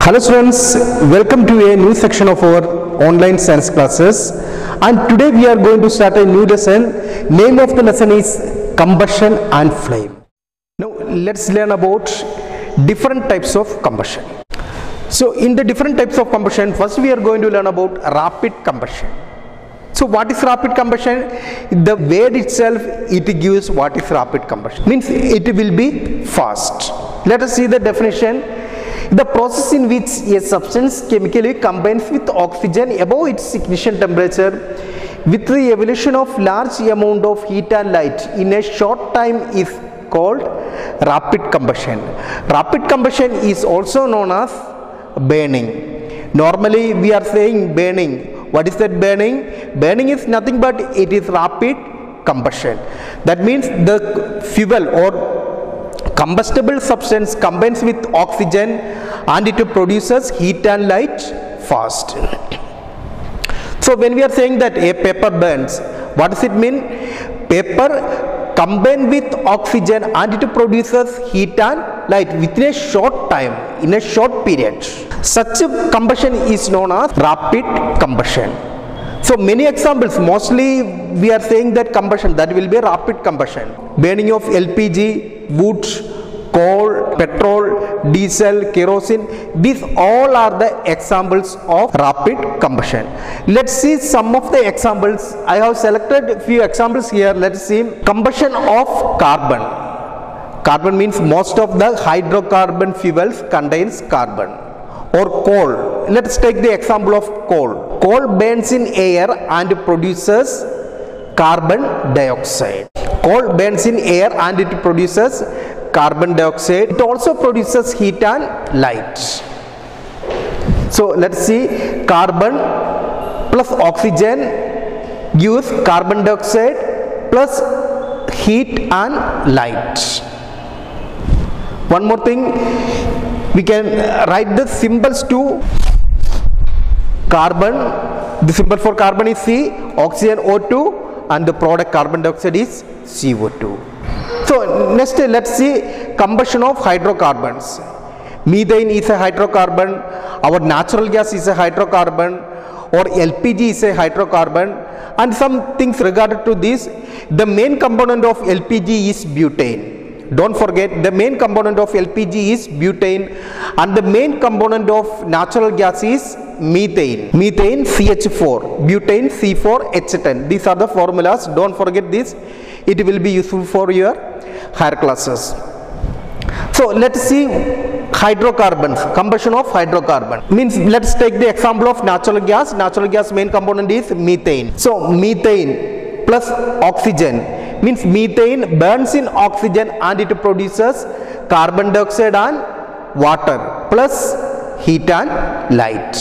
Hello students, welcome to a new section of our online science classes, and today we are going to start a new lesson. Name of the lesson is combustion and flame. Now let's learn about different types of combustion. So in the different types of combustion, first we are going to learn about rapid combustion. So what is rapid combustion? The word itself, it gives what is rapid combustion. Means it will be fast. Let us see the definition. The process in which a substance chemically combines with oxygen above its ignition temperature with the evolution of large amount of heat and light in a short time is called rapid combustion. Rapid combustion is also known as burning. Normally we are saying burning. What is that burning? Burning is nothing but it is rapid combustion. That means the fuel or combustible substance combines with oxygen and it produces heat and light fast. So when we are saying that a paper burns, what does it mean? Paper combined with oxygen and it produces heat and light within a short time, in a short period. Such a combustion is known as rapid combustion. So many examples, mostly we are saying that combustion, that will be a rapid combustion. Burning of LPG, wood, coal, petrol, diesel, kerosene, these all are the examples of rapid combustion. Let's see some of the examples. I have selected a few examples here. Let's see. Combustion of carbon. Carbon means most of the hydrocarbon fuels contains carbon. Or coal. Let's take the example of coal. Coal burns in air and produces carbon dioxide. Coal burns in air and it produces carbon dioxide. It also produces heat and light. So let's see, carbon plus oxygen gives carbon dioxide plus heat and light. One more thing, we can write the symbols to carbon. The symbol for carbon is C, oxygen O2, and the product carbon dioxide is CO2. So next let's see combustion of hydrocarbons. Methane is a hydrocarbon, our natural gas is a hydrocarbon, or LPG is a hydrocarbon, and some things regarded to this. The main component of LPG is butane. Don't forget, the main component of LPG is butane, and the main component of natural gas is methane. Methane CH4, butane C4H10. These are the formulas. Don't forget this. It will be useful for your higher classes. So let's see hydrocarbons, combustion of hydrocarbon. Means let's take the example of natural gas. Natural gas main component is methane. So methane plus oxygen means methane burns in oxygen and it produces carbon dioxide and water plus heat and light.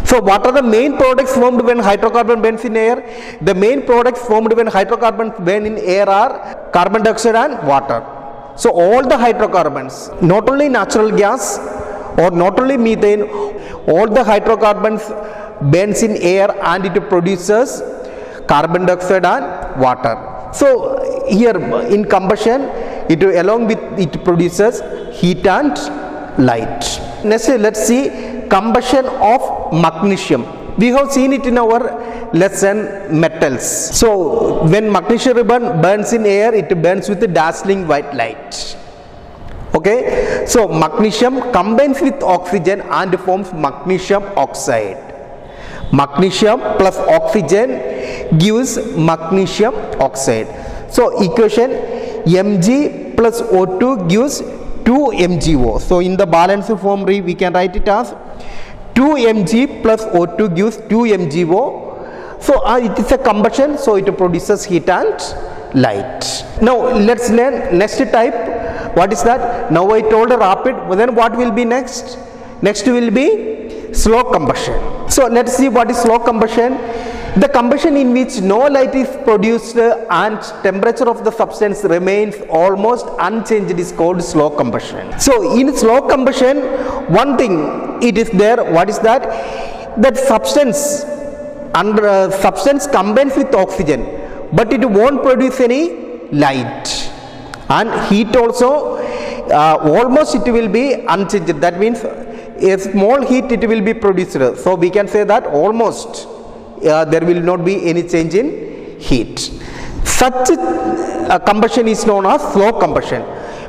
So what are the main products formed when hydrocarbon burns in air? The main products formed when hydrocarbons burn in air are carbon dioxide and water. So all the hydrocarbons, not only natural gas or not only methane, all the hydrocarbons burns in air and it produces carbon dioxide and water. So here in combustion, it along with it produces heat and light. Next let's see combustion of magnesium. We have seen it in our lesson metals. So when magnesium ribbon burns in air, it burns with a dazzling white light. Okay, so magnesium combines with oxygen and forms magnesium oxide. Magnesium plus oxygen gives magnesium oxide. So equation Mg plus O2 gives 2MgO. So in the balance form we can write it as 2Mg plus O2 gives 2MgO. So it is a combustion, so it produces heat and light. Now let's learn next type. What is that? Now I told rapid, then what will be next? Next will be slow combustion. So let's see what is slow combustion. The combustion in which no light is produced and temperature of the substance remains almost unchanged is called slow combustion. So in slow combustion, one thing it is there. What is that? That substance substance combines with oxygen, but it won't produce any light, and heat also almost it will be unchanged. That means a small heat it will be produced. So we can say that almost there will not be any change in heat. Such combustion is known as slow combustion.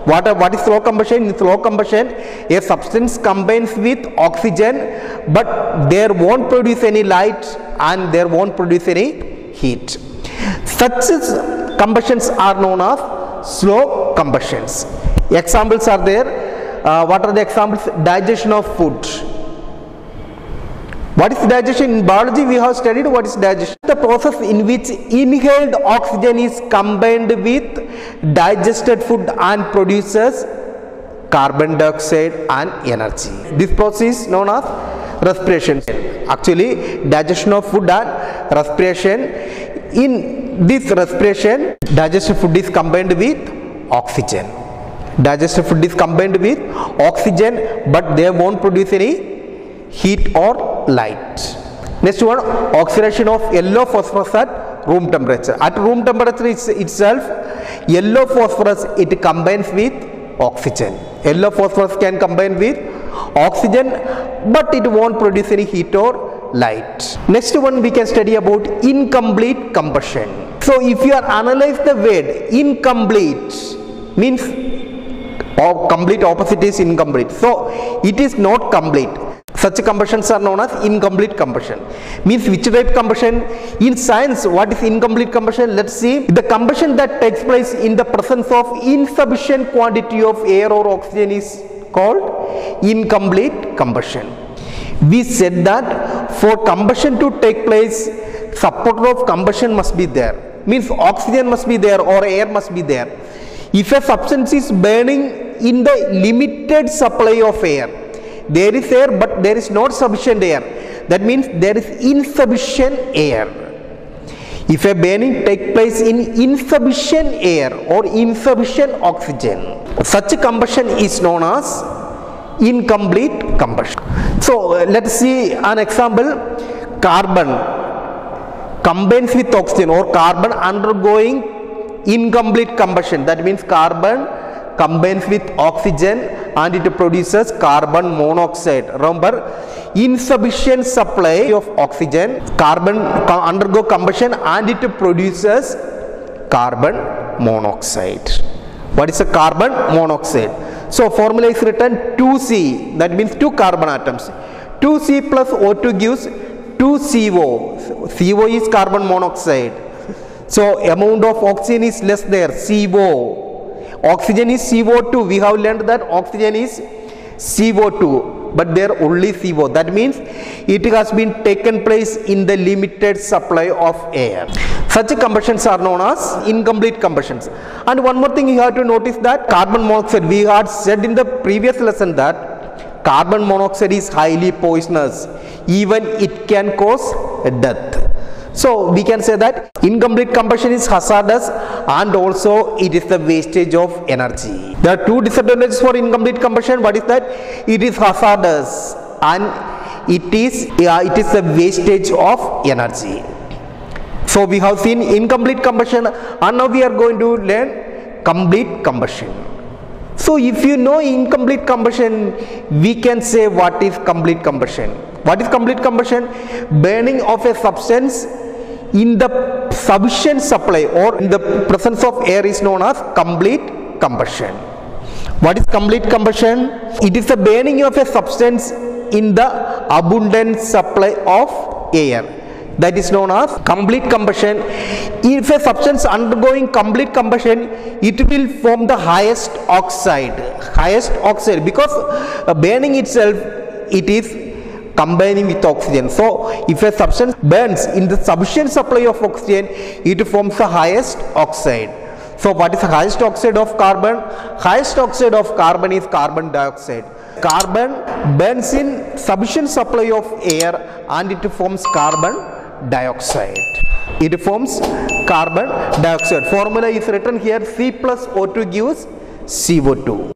What is slow combustion? In slow combustion, a substance combines with oxygen, but there won't produce any light and there won't produce any heat. Such combustions are known as slow combustions. Examples are there. What are the examples? Digestion of food. What is digestion? In biology we have studied what is digestion. The process in which inhaled oxygen is combined with digested food and produces carbon dioxide and energy. This process is known as respiration. Actually, digestion of food and respiration. In this respiration, digested food is combined with oxygen. Digested food is combined with oxygen, but they won't produce any heat or light. Next one, oxidation of yellow phosphorus at room temperature. At room temperature itself, yellow phosphorus it combines with oxygen. Yellow phosphorus can combine with oxygen, but it won't produce any heat or light. Next one we can study about incomplete combustion. So if you are analyze the word incomplete means complete opposite is incomplete. So it is not complete. Such combustions are known as incomplete combustion. Means which type combustion? In science, what is incomplete combustion? Let's see. The combustion that takes place in the presence of insufficient quantity of air or oxygen is called incomplete combustion. We said that for combustion to take place, supporter of combustion must be there. Means oxygen must be there or air must be there. If a substance is burning in the limited supply of air, there is air but there is not sufficient air. That means there is insufficient air. If a burning takes place in insufficient air or insufficient oxygen, such a combustion is known as incomplete combustion. So let's see an example. Carbon combines with oxygen or carbon undergoing incomplete combustion. That means carbon combines with oxygen and it produces carbon monoxide. Remember, insufficient supply of oxygen, carbon undergo combustion and it produces carbon monoxide. What is a carbon monoxide? So formula is written 2C, that means 2 carbon atoms. 2C plus O2 gives 2CO. CO is carbon monoxide. So amount of oxygen is less there, CO. Oxygen is CO2. We have learned that oxygen is CO2, but there only CO. That means it has been taken place in the limited supply of air. Such combustions are known as incomplete combustions. And one more thing you have to notice that carbon monoxide, we had said in the previous lesson that carbon monoxide is highly poisonous. Even it can cause death. So we can say that incomplete combustion is hazardous and also it is the wastage of energy. There are 2 disadvantages for incomplete combustion. What is that? It is hazardous and it is the wastage of energy. So we have seen incomplete combustion and now we are going to learn complete combustion. So if you know incomplete combustion, we can say what is complete combustion. What is complete combustion? Burning of a substance in the sufficient supply or in the presence of air is known as complete combustion. What is complete combustion? It is the burning of a substance in the abundant supply of air. That is known as complete combustion. If a substance undergoing complete combustion, it will form the highest oxide because burning itself, it is combining with oxygen. So if a substance burns in the sufficient supply of oxygen, it forms the highest oxide. So what is the highest oxide of carbon? Highest oxide of carbon is carbon dioxide. Carbon burns in sufficient supply of air and it forms carbon dioxide. It forms carbon dioxide. Formula is written here, C plus O2 gives CO2.